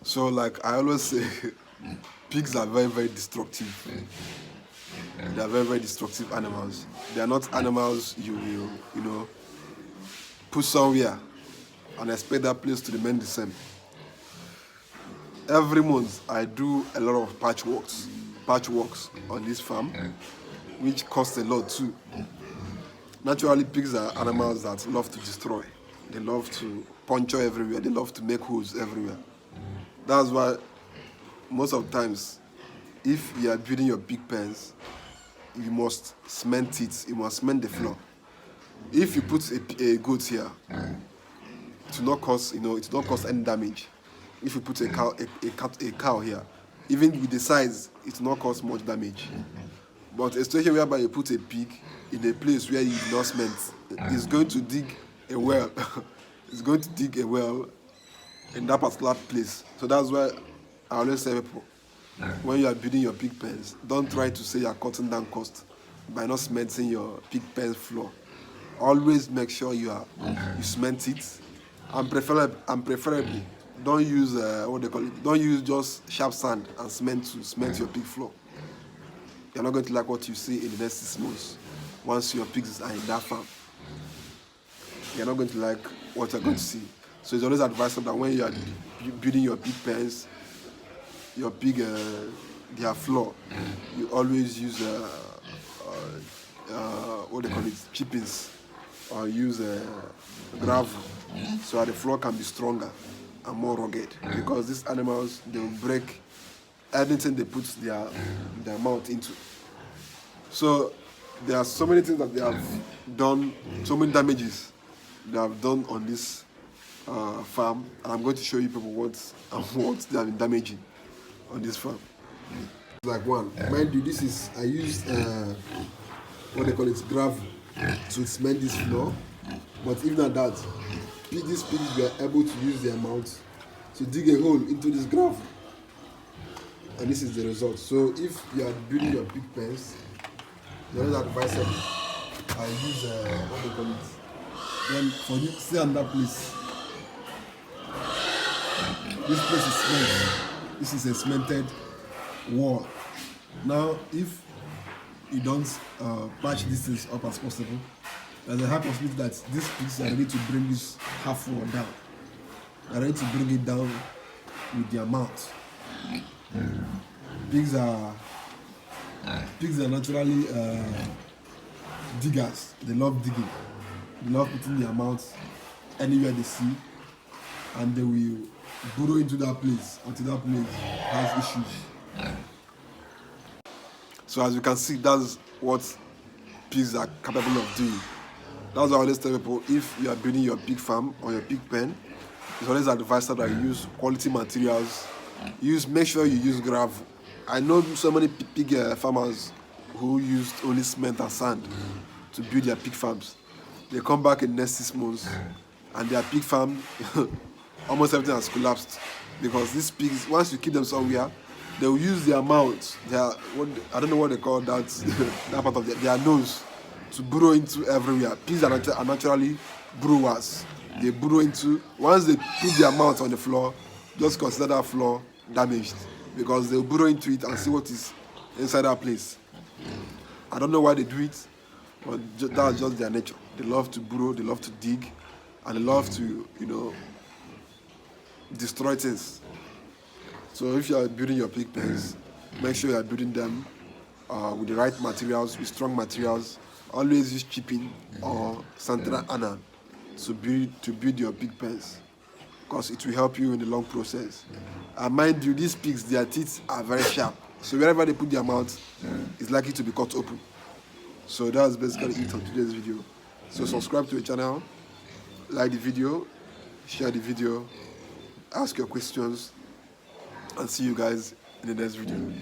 So like I always say, pigs are very, very destructive. They are very, very destructive animals. They are not animals you will, put somewhere and expect that place to remain the same. Every month I do a lot of patchworks on this farm, which costs a lot too. Naturally, pigs are animals that love to destroy. They love to puncture everywhere. They love to make holes everywhere. That's why most of the times, if you are building your pig pens, you must cement it. You must cement the floor. If you put a goat here, it will not cause, it will not cause any damage. If you put a cow here, even with the size, it will not cause much damage. But a situation whereby you put a pig in a place where you do not cement, it's going to dig a well. It's going to dig a well in that particular place. So that's why I always say people, when you are building your pig pens, don't try to say you are cutting down cost by not cementing your pig pen floor. Always make sure you cement it, and preferably don't use what they call it. Don't use just sharp sand and cement to cement your pig floor. You're not going to like what you see in the next 6 months once your pigs are in that farm. You're not going to like what you're going to see. So it's always advisable that when you are building your pig pens, your pig their floor, you always use what they call it, chippings, or use gravel, so that the floor can be stronger and more rugged. Because these animals, they will break anything they put their mouth into. So there are so many things that they have done, so many damages they have done on this farm, and I'm going to show you people what they have been damaging on this farm. Like one, mind you, this is I used what they call it, gravel, to cement this floor. But even at that, these pigs were able to use their mouth to dig a hole into this gravel, and this is the result. So if you are building your pig pens, there is advisable I use what they call it. Then for you stay on that place. This place is cement. This is a cemented wall. Now, if you don't patch these things up as possible, there's a high possibility that these pigs are ready to bring this half wall down. They're ready to bring it down with their mouth. Pigs are naturally diggers. They love digging. They love putting their mouths anywhere they see, and they will burrow into that place until that place has issues. So as you can see, that's what pigs are capable of doing. That's why I always tell people, if you are building your pig farm or your pig pen, it's always advisable that you use quality materials. Make sure you use gravel. I know so many pig farmers who used only cement and sand to build their pig farms. They come back in the next 6 months and their pig farm, almost everything has collapsed, because these pigs, once you keep them somewhere, they will use their mouth, I don't know what they call that, that part of their nose, to burrow into everywhere. Pigs are naturally burrowers. They burrow into, once they put their mouth on the floor, just consider that floor damaged, because they'll burrow into it and see what is inside that place. I don't know why they do it, but that's just their nature. They love to burrow, they love to dig, and they love to, destroy things. So if you are building your pig pens, make sure you are building them with the right materials, with strong materials. Always use chipping or Santana Anna to build your pig pens, because it will help you in the long process. And mind you, these pigs, their teeth are very sharp. So wherever they put their mouth, it's likely to be cut open. So that's basically it on today's video. So subscribe to the channel, like the video, share the video, ask your questions, and see you guys in the next video.